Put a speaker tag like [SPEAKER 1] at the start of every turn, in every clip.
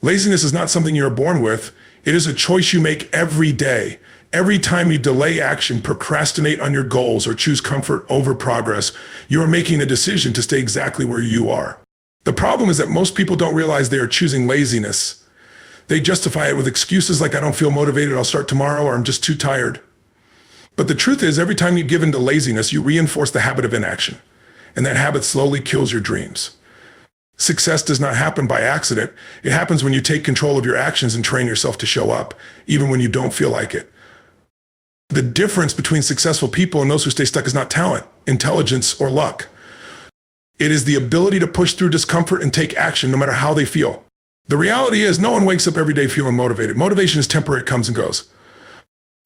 [SPEAKER 1] Laziness is not something you're born with. It is a choice you make every day. Every time you delay action, procrastinate on your goals, or choose comfort over progress, you are making a decision to stay exactly where you are. The problem is that most people don't realize they are choosing laziness. They justify it with excuses like, I don't feel motivated, I'll start tomorrow, or I'm just too tired. But the truth is, every time you give in to laziness, you reinforce the habit of inaction. And that habit slowly kills your dreams. Success does not happen by accident. It happens when you take control of your actions and train yourself to show up, even when you don't feel like it. The difference between successful people and those who stay stuck is not talent, intelligence, or luck. It is the ability to push through discomfort and take action no matter how they feel. The reality is, no one wakes up every day feeling motivated. Motivation is temporary, it comes and goes.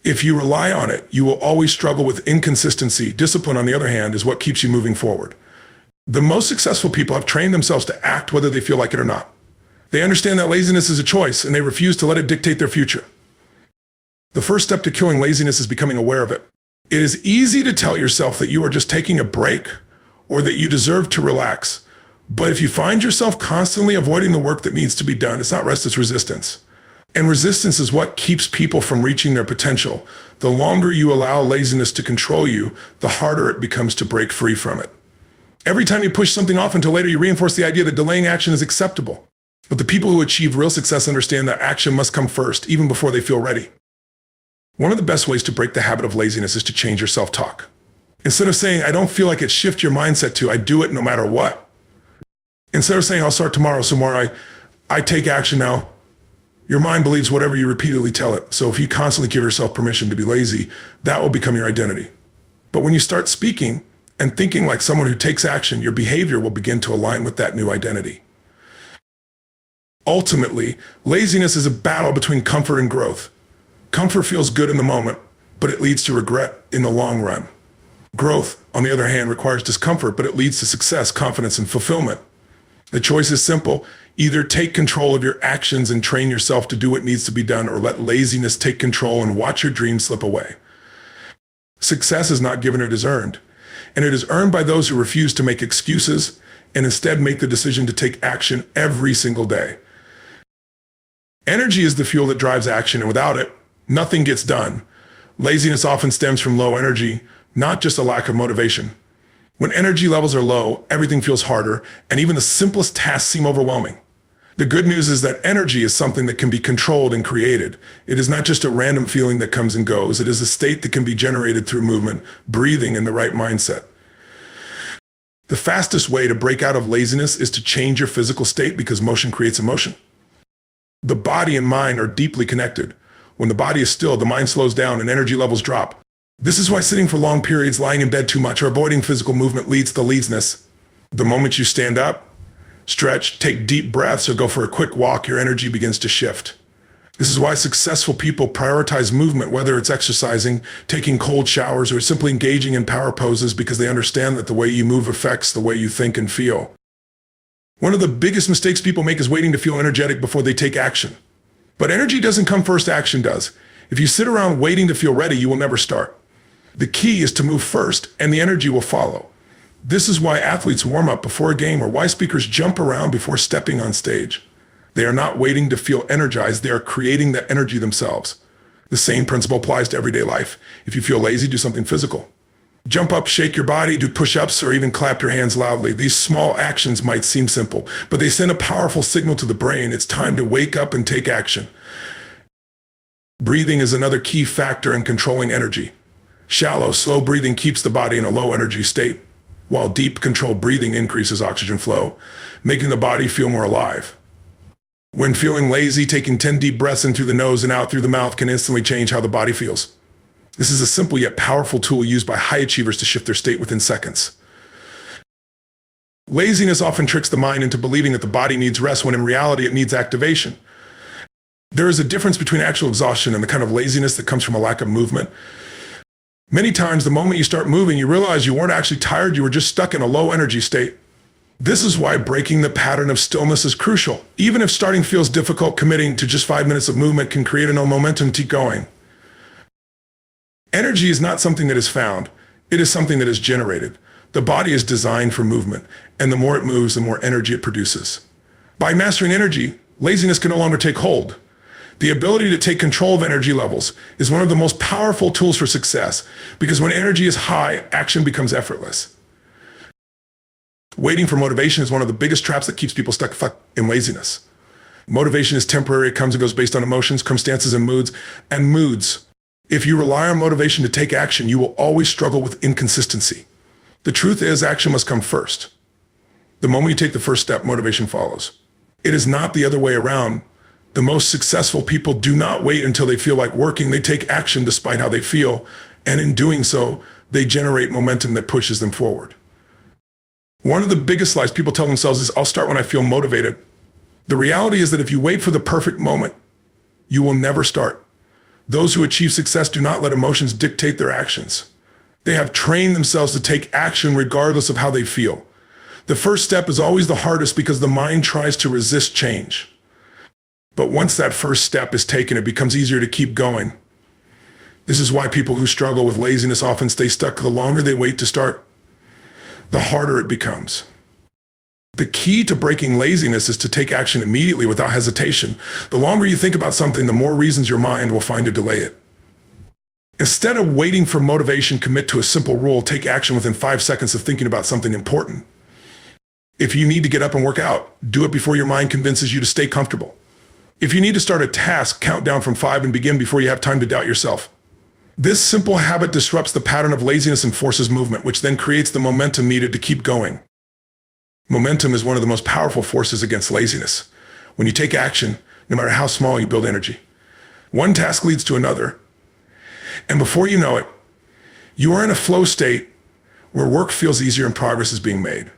[SPEAKER 1] If you rely on it, you will always struggle with inconsistency. Discipline, on the other hand, is what keeps you moving forward. The most successful people have trained themselves to act whether they feel like it or not. They understand that laziness is a choice, and they refuse to let it dictate their future. The first step to killing laziness is becoming aware of it. It is easy to tell yourself that you are just taking a break or that you deserve to relax. But if you find yourself constantly avoiding the work that needs to be done, it's not rest, it's resistance. And resistance is what keeps people from reaching their potential. The longer you allow laziness to control you, the harder it becomes to break free from it. Every time you push something off until later, you reinforce the idea that delaying action is acceptable. But the people who achieve real success understand that action must come first, even before they feel ready. One of the best ways to break the habit of laziness is to change your self-talk. Instead of saying, I don't feel like it, shift your mindset to, I do it no matter what. Instead of saying, I'll start tomorrow, I take action now. Your mind believes whatever you repeatedly tell it. So if you constantly give yourself permission to be lazy, that will become your identity. But when you start speaking and thinking like someone who takes action, your behavior will begin to align with that new identity. Ultimately, laziness is a battle between comfort and growth. Comfort feels good in the moment, but it leads to regret in the long run. Growth, on the other hand, requires discomfort, but it leads to success, confidence, and fulfillment. The choice is simple. Either take control of your actions and train yourself to do what needs to be done, or let laziness take control and watch your dreams slip away. Success is not given, it is earned. And it is earned by those who refuse to make excuses and instead make the decision to take action every single day. Energy is the fuel that drives action, and without it, nothing gets done. Laziness often stems from low energy, not just a lack of motivation. When energy levels are low, everything feels harder, and even the simplest tasks seem overwhelming. The good news is that energy is something that can be controlled and created. It is not just a random feeling that comes and goes. It is a state that can be generated through movement, breathing, and the right mindset. The fastest way to break out of laziness is to change your physical state, because motion creates emotion. The body and mind are deeply connected. When the body is still, the mind slows down and energy levels drop. This is why sitting for long periods, lying in bed too much, or avoiding physical movement leads to laziness. The moment you stand up, stretch, take deep breaths, or go for a quick walk, your energy begins to shift. This is why successful people prioritize movement, whether it's exercising, taking cold showers, or simply engaging in power poses, because they understand that the way you move affects the way you think and feel. One of the biggest mistakes people make is waiting to feel energetic before they take action. But energy doesn't come first, action does. If you sit around waiting to feel ready, you will never start. The key is to move first, and the energy will follow. This is why athletes warm up before a game, or why speakers jump around before stepping on stage. They are not waiting to feel energized, they are creating that energy themselves. The same principle applies to everyday life. If you feel lazy, do something physical. Jump up, shake your body, do push-ups, or even clap your hands loudly. These small actions might seem simple, but they send a powerful signal to the brain. It's time to wake up and take action. Breathing is another key factor in controlling energy. Shallow, slow breathing keeps the body in a low energy state, while deep, controlled breathing increases oxygen flow, making the body feel more alive. When feeling lazy, taking 10 deep breaths in through the nose and out through the mouth can instantly change how the body feels. This is a simple yet powerful tool used by high achievers to shift their state within seconds. Laziness often tricks the mind into believing that the body needs rest, when in reality it needs activation. There is a difference between actual exhaustion and the kind of laziness that comes from a lack of movement. Many times, the moment you start moving, you realize you weren't actually tired, you were just stuck in a low energy state. This is why breaking the pattern of stillness is crucial. Even if starting feels difficult, committing to just 5 minutes of movement can create enough momentum to keep going. Energy is not something that is found, it is something that is generated. The body is designed for movement, and the more it moves, the more energy it produces. By mastering energy, laziness can no longer take hold. The ability to take control of energy levels is one of the most powerful tools for success, because when energy is high, action becomes effortless. Waiting for motivation is one of the biggest traps that keeps people stuck in laziness. Motivation is temporary. It comes and goes based on emotions, circumstances, and moods. If you rely on motivation to take action, you will always struggle with inconsistency. The truth is, action must come first. The moment you take the first step, motivation follows. It is not the other way around. The most successful people do not wait until they feel like working. They take action despite how they feel, and in doing so, they generate momentum that pushes them forward. One of the biggest lies people tell themselves is, I'll start when I feel motivated. The reality is that if you wait for the perfect moment, you will never start. Those who achieve success do not let emotions dictate their actions. They have trained themselves to take action regardless of how they feel. The first step is always the hardest because the mind tries to resist change. But once that first step is taken, it becomes easier to keep going. This is why people who struggle with laziness often stay stuck. The longer they wait to start, the harder it becomes. The key to breaking laziness is to take action immediately without hesitation. The longer you think about something, the more reasons your mind will find to delay it. Instead of waiting for motivation, commit to a simple rule. Take action within 5 seconds of thinking about something important. If you need to get up and work out, do it before your mind convinces you to stay comfortable. If you need to start a task, count down from 5 and begin before you have time to doubt yourself. This simple habit disrupts the pattern of laziness and forces movement, which then creates the momentum needed to keep going. Momentum is one of the most powerful forces against laziness. When you take action, no matter how small, you build energy. One task leads to another, and before you know it, you are in a flow state where work feels easier and progress is being made.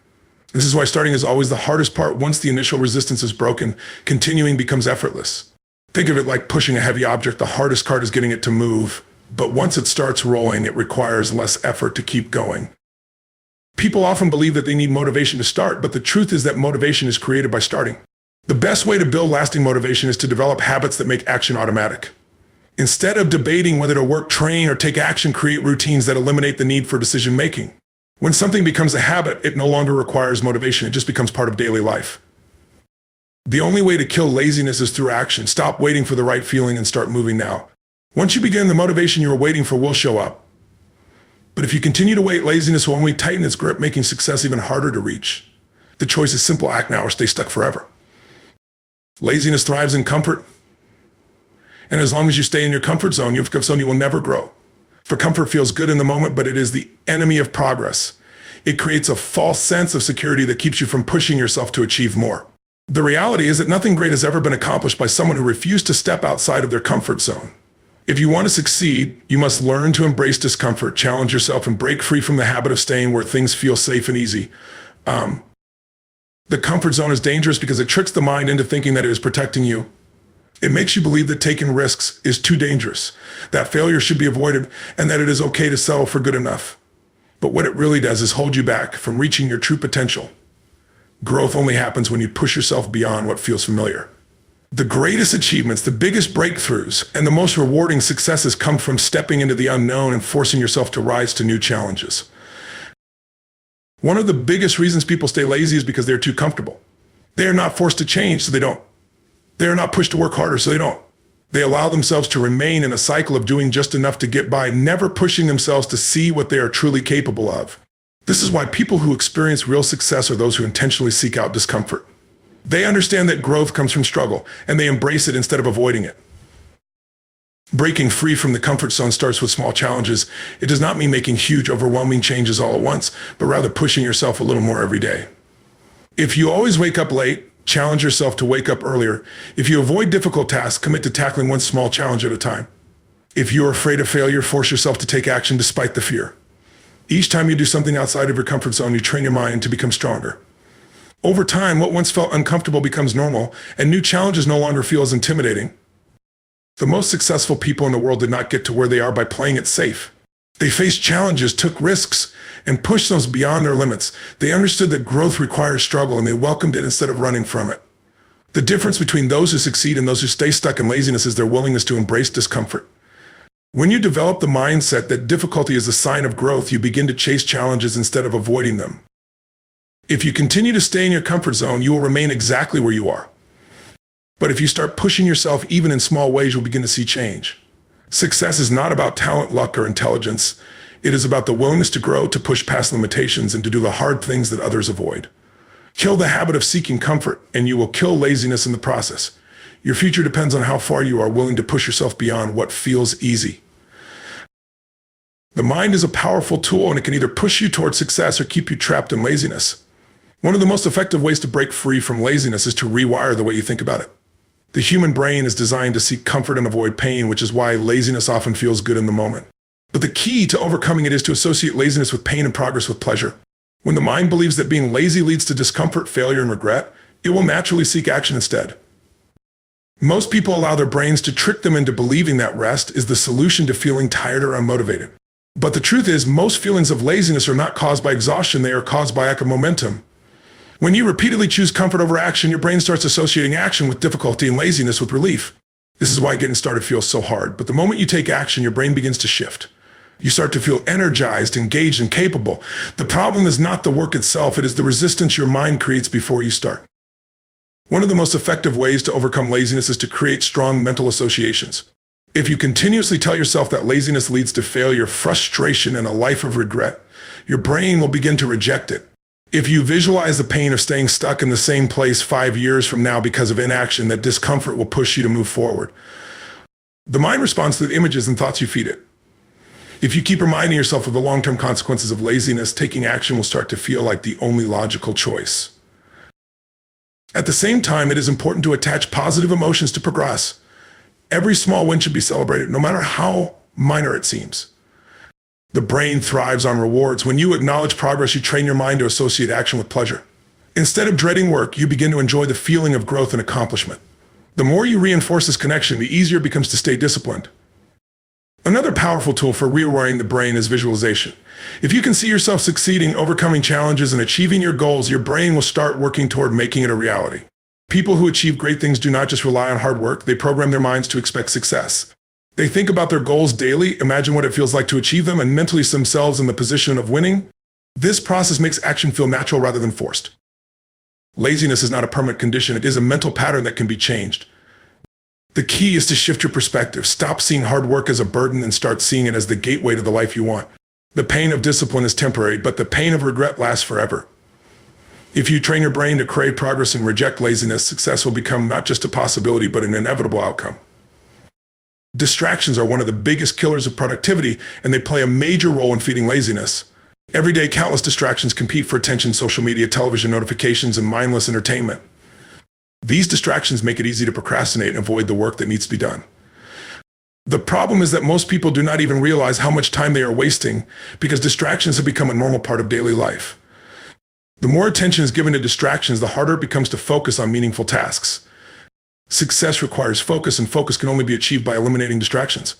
[SPEAKER 1] This is why starting is always the hardest part. Once the initial resistance is broken, continuing becomes effortless. Think of it like pushing a heavy object. The hardest part is getting it to move, but once it starts rolling, it requires less effort to keep going. People often believe that they need motivation to start, but the truth is that motivation is created by starting. The best way to build lasting motivation is to develop habits that make action automatic. Instead of debating whether to work, train, or take action, create routines that eliminate the need for decision making. When something becomes a habit, it no longer requires motivation. It just becomes part of daily life. The only way to kill laziness is through action. Stop waiting for the right feeling and start moving now. Once you begin, the motivation you are waiting for will show up. But if you continue to wait, laziness will only tighten its grip, making success even harder to reach. The choice is simple: act now or stay stuck forever. Laziness thrives in comfort. And as long as you stay in your comfort zone, you will never grow. For comfort feels good in the moment, but it is the enemy of progress. It creates a false sense of security that keeps you from pushing yourself to achieve more. The reality is that nothing great has ever been accomplished by someone who refused to step outside of their comfort zone. If you want to succeed, you must learn to embrace discomfort, challenge yourself, and break free from the habit of staying where things feel safe and easy. The comfort zone is dangerous because it tricks the mind into thinking that it is protecting you. It makes you believe that taking risks is too dangerous, that failure should be avoided, and that it is okay to settle for good enough. But what it really does is hold you back from reaching your true potential. Growth only happens when you push yourself beyond what feels familiar. The greatest achievements, the biggest breakthroughs, and the most rewarding successes come from stepping into the unknown and forcing yourself to rise to new challenges. One of the biggest reasons people stay lazy is because they're too comfortable. They are not forced to change, so they don't. They are not pushed to work harder, so they don't. They allow themselves to remain in a cycle of doing just enough to get by, never pushing themselves to see what they are truly capable of. This is why people who experience real success are those who intentionally seek out discomfort. They understand that growth comes from struggle, and they embrace it instead of avoiding it. Breaking free from the comfort zone starts with small challenges. It does not mean making huge, overwhelming changes all at once, but rather pushing yourself a little more every day. If you always wake up late, challenge yourself to wake up earlier. If you avoid difficult tasks, commit to tackling one small challenge at a time. If you're afraid of failure, force yourself to take action despite the fear. Each time you do something outside of your comfort zone, you train your mind to become stronger. Over time, what once felt uncomfortable becomes normal, and new challenges no longer feel as intimidating. The most successful people in the world did not get to where they are by playing it safe. They faced challenges, took risks, and pushed those beyond their limits. They understood that growth requires struggle, and they welcomed it instead of running from it. The difference between those who succeed and those who stay stuck in laziness is their willingness to embrace discomfort. When you develop the mindset that difficulty is a sign of growth, you begin to chase challenges instead of avoiding them. If you continue to stay in your comfort zone, you will remain exactly where you are. But if you start pushing yourself even in small ways, you'll begin to see change. Success is not about talent, luck, or intelligence. It is about the willingness to grow, to push past limitations, and to do the hard things that others avoid. Kill the habit of seeking comfort, and you will kill laziness in the process. Your future depends on how far you are willing to push yourself beyond what feels easy. The mind is a powerful tool, and it can either push you towards success or keep you trapped in laziness. One of the most effective ways to break free from laziness is to rewire the way you think about it. The human brain is designed to seek comfort and avoid pain, which is why laziness often feels good in the moment. But the key to overcoming it is to associate laziness with pain and progress with pleasure. When the mind believes that being lazy leads to discomfort, failure, and regret, it will naturally seek action instead. Most people allow their brains to trick them into believing that rest is the solution to feeling tired or unmotivated. But the truth is, most feelings of laziness are not caused by exhaustion, they are caused by lack of momentum. When you repeatedly choose comfort over action, your brain starts associating action with difficulty and laziness with relief. This is why getting started feels so hard. But the moment you take action, your brain begins to shift. You start to feel energized, engaged, and capable. The problem is not the work itself, it is the resistance your mind creates before you start. One of the most effective ways to overcome laziness is to create strong mental associations. If you continuously tell yourself that laziness leads to failure, frustration, and a life of regret, your brain will begin to reject it. If you visualize the pain of staying stuck in the same place 5 years from now because of inaction, that discomfort will push you to move forward. The mind responds to the images and thoughts you feed it. If you keep reminding yourself of the long-term consequences of laziness, taking action will start to feel like the only logical choice. At the same time, it is important to attach positive emotions to progress. Every small win should be celebrated, no matter how minor it seems. The brain thrives on rewards. When you acknowledge progress, you train your mind to associate action with pleasure. Instead of dreading work, you begin to enjoy the feeling of growth and accomplishment. The more you reinforce this connection, the easier it becomes to stay disciplined. Another powerful tool for rewiring the brain is visualization. If you can see yourself succeeding, overcoming challenges, and achieving your goals, your brain will start working toward making it a reality. People who achieve great things do not just rely on hard work, they program their minds to expect success. They think about their goals daily, imagine what it feels like to achieve them, and mentally see themselves in the position of winning. This process makes action feel natural rather than forced. Laziness is not a permanent condition, it is a mental pattern that can be changed. The key is to shift your perspective. Stop seeing hard work as a burden and start seeing it as the gateway to the life you want. The pain of discipline is temporary, but the pain of regret lasts forever. If you train your brain to crave progress and reject laziness, success will become not just a possibility, but an inevitable outcome. Distractions are one of the biggest killers of productivity, and they play a major role in feeding laziness. Every day, countless distractions compete for attention: social media, television notifications, and mindless entertainment. These distractions make it easy to procrastinate and avoid the work that needs to be done. The problem is that most people do not even realize how much time they are wasting because distractions have become a normal part of daily life. The more attention is given to distractions, the harder it becomes to focus on meaningful tasks. Success requires focus, and focus can only be achieved by eliminating distractions.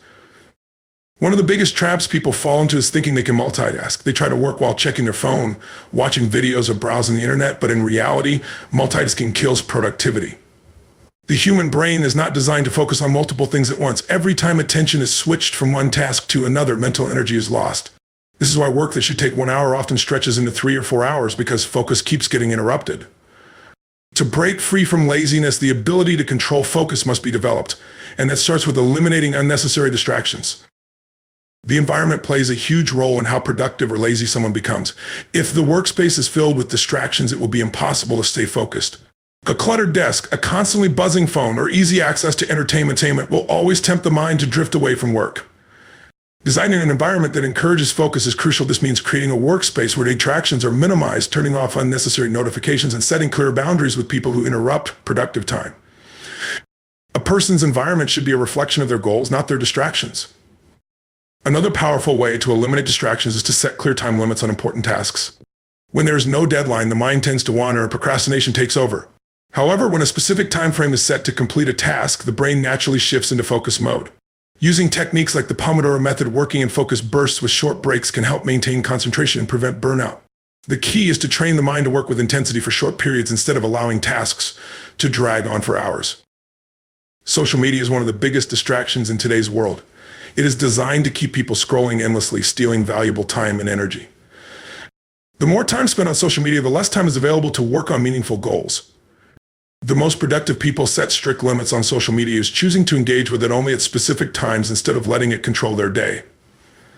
[SPEAKER 1] One of the biggest traps people fall into is thinking they can multitask. They try to work while checking their phone, watching videos, or browsing the internet, but in reality, multitasking kills productivity. The human brain is not designed to focus on multiple things at once. Every time attention is switched from one task to another, mental energy is lost. This is why work that should take 1 hour often stretches into 3 or 4 hours, because focus keeps getting interrupted. To break free from laziness, the ability to control focus must be developed, and that starts with eliminating unnecessary distractions. The environment plays a huge role in how productive or lazy someone becomes. If the workspace is filled with distractions, it will be impossible to stay focused. A cluttered desk, a constantly buzzing phone, or easy access to entertainment will always tempt the mind to drift away from work. Designing an environment that encourages focus is crucial. This means creating a workspace where distractions are minimized, turning off unnecessary notifications, and setting clear boundaries with people who interrupt productive time. A person's environment should be a reflection of their goals, not their distractions. Another powerful way to eliminate distractions is to set clear time limits on important tasks. When there is no deadline, the mind tends to wander and procrastination takes over. However, when a specific time frame is set to complete a task, the brain naturally shifts into focus mode. Using techniques like the Pomodoro method, working in focus bursts with short breaks, can help maintain concentration and prevent burnout. The key is to train the mind to work with intensity for short periods instead of allowing tasks to drag on for hours. Social media is one of the biggest distractions in today's world. It is designed to keep people scrolling endlessly, stealing valuable time and energy. The more time spent on social media, the less time is available to work on meaningful goals. The most productive people set strict limits on social media use, choosing to engage with it only at specific times instead of letting it control their day.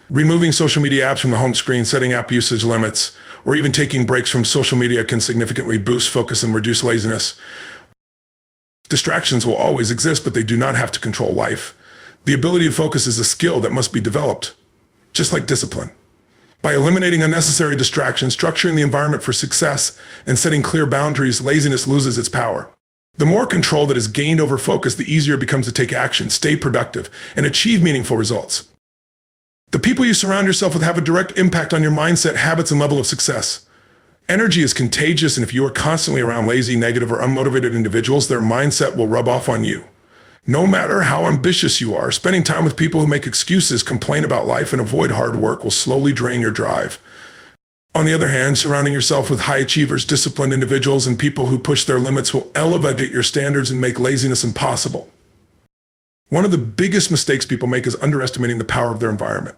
[SPEAKER 1] Removing social media apps from the home screen, setting app usage limits, or even taking breaks from social media can significantly boost focus and reduce laziness. Distractions will always exist, but they do not have to control life. The ability to focus is a skill that must be developed, just like discipline. By eliminating unnecessary distractions, structuring the environment for success, and setting clear boundaries, laziness loses its power. The more control that is gained over focus, the easier it becomes to take action, stay productive, and achieve meaningful results. The people you surround yourself with have a direct impact on your mindset, habits, and level of success. Energy is contagious, and if you are constantly around lazy, negative, or unmotivated individuals, their mindset will rub off on you. No matter how ambitious you are, spending time with people who make excuses, complain about life, and avoid hard work will slowly drain your drive. On the other hand, surrounding yourself with high achievers, disciplined individuals, and people who push their limits will elevate your standards and make laziness impossible. One of the biggest mistakes people make is underestimating the power of their environment.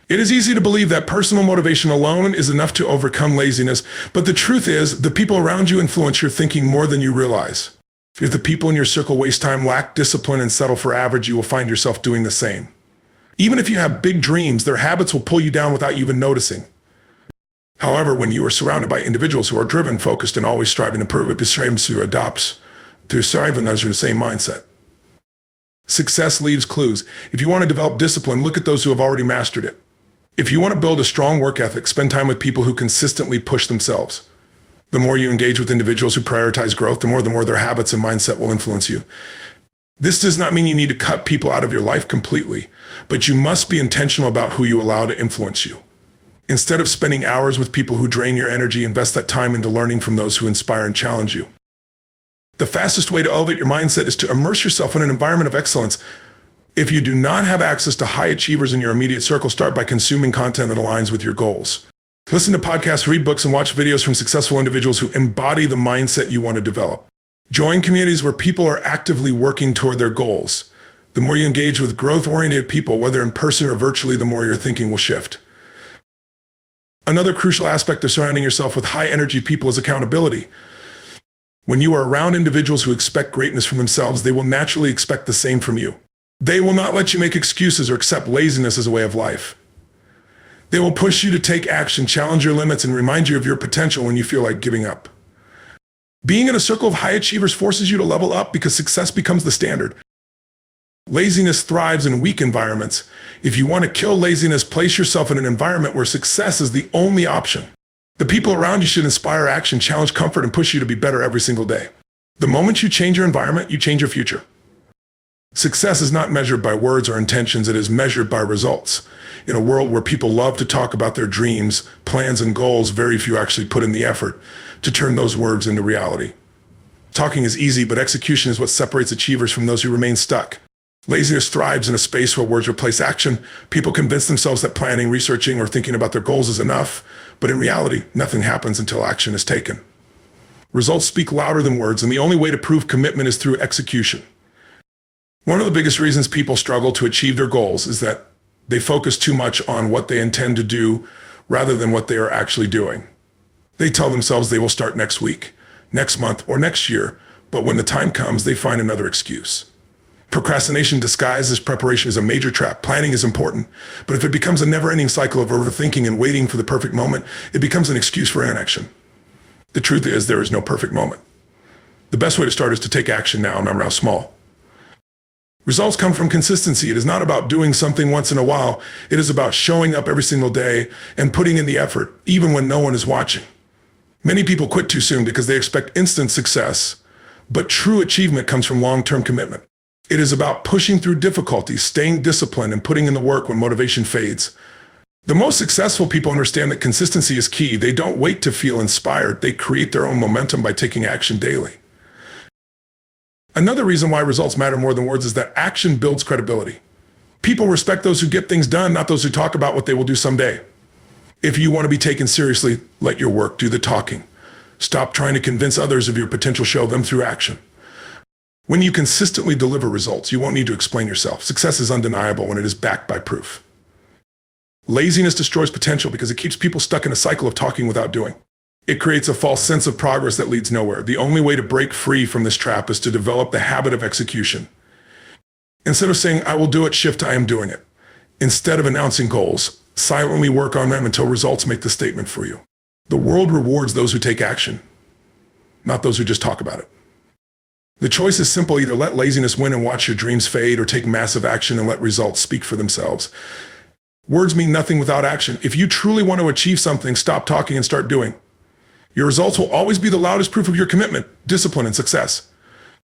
[SPEAKER 1] It is easy to believe that personal motivation alone is enough to overcome laziness, but the truth is, the people around you influence your thinking more than you realize. If the people in your circle waste time, lack discipline, and settle for average, you will find yourself doing the same. Even if you have big dreams, their habits will pull you down without you even noticing. However, when you are surrounded by individuals who are driven, focused, and always striving to improve, it bestraves to adopt the same mindset. Success leaves clues. If you want to develop discipline, look at those who have already mastered it. If you want to build a strong work ethic, spend time with people who consistently push themselves. The more you engage with individuals who prioritize growth, the more their habits and mindset will influence you. This does not mean you need to cut people out of your life completely, but you must be intentional about who you allow to influence you. Instead of spending hours with people who drain your energy, invest that time into learning from those who inspire and challenge you. The fastest way to elevate your mindset is to immerse yourself in an environment of excellence. If you do not have access to high achievers in your immediate circle, start by consuming content that aligns with your goals. Listen to podcasts, read books, and watch videos from successful individuals who embody the mindset you want to develop. Join communities where people are actively working toward their goals. The more you engage with growth-oriented people, whether in person or virtually, the more your thinking will shift. Another crucial aspect of surrounding yourself with high-energy people is accountability. When you are around individuals who expect greatness from themselves, they will naturally expect the same from you. They will not let you make excuses or accept laziness as a way of life. They will push you to take action, challenge your limits, and remind you of your potential when you feel like giving up. Being in a circle of high achievers forces you to level up because success becomes the standard. Laziness thrives in weak environments. If you want to kill laziness, place yourself in an environment where success is the only option. The people around you should inspire action, challenge comfort, and push you to be better every single day. The moment you change your environment, you change your future. Success is not measured by words or intentions, it is measured by results. In a world where people love to talk about their dreams, plans, and goals, very few actually put in the effort to turn those words into reality. Talking is easy, but execution is what separates achievers from those who remain stuck. Laziness thrives in a space where words replace action. People convince themselves that planning, researching, or thinking about their goals is enough, but in reality, nothing happens until action is taken. Results speak louder than words, and the only way to prove commitment is through execution. One of the biggest reasons people struggle to achieve their goals is that they focus too much on what they intend to do rather than what they are actually doing. They tell themselves they will start next week, next month, or next year, but when the time comes, they find another excuse. Procrastination disguised as preparation is a major trap. Planning is important, but if it becomes a never-ending cycle of overthinking and waiting for the perfect moment, it becomes an excuse for inaction. The truth is, there is no perfect moment. The best way to start is to take action now, no matter how small. Results come from consistency. It is not about doing something once in a while. It is about showing up every single day and putting in the effort, even when no one is watching. Many people quit too soon because they expect instant success, but true achievement comes from long-term commitment. It is about pushing through difficulties, staying disciplined, and putting in the work when motivation fades. The most successful people understand that consistency is key. They don't wait to feel inspired. They create their own momentum by taking action daily. Another reason why results matter more than words is that action builds credibility. People respect those who get things done, not those who talk about what they will do someday. If you want to be taken seriously, let your work do the talking. Stop trying to convince others of your potential. Show them through action. When you consistently deliver results, you won't need to explain yourself. Success is undeniable when it is backed by proof. Laziness destroys potential because it keeps people stuck in a cycle of talking without doing. It creates a false sense of progress that leads nowhere. The only way to break free from this trap is to develop the habit of execution. Instead of saying, I will do it, shift to I am doing it. Instead of announcing goals, silently work on them until results make the statement for you. The world rewards those who take action, not those who just talk about it. The choice is simple: either let laziness win and watch your dreams fade, or take massive action and let results speak for themselves. Words mean nothing without action. If you truly want to achieve something, stop talking and start doing. Your results will always be the loudest proof of your commitment, discipline, and success.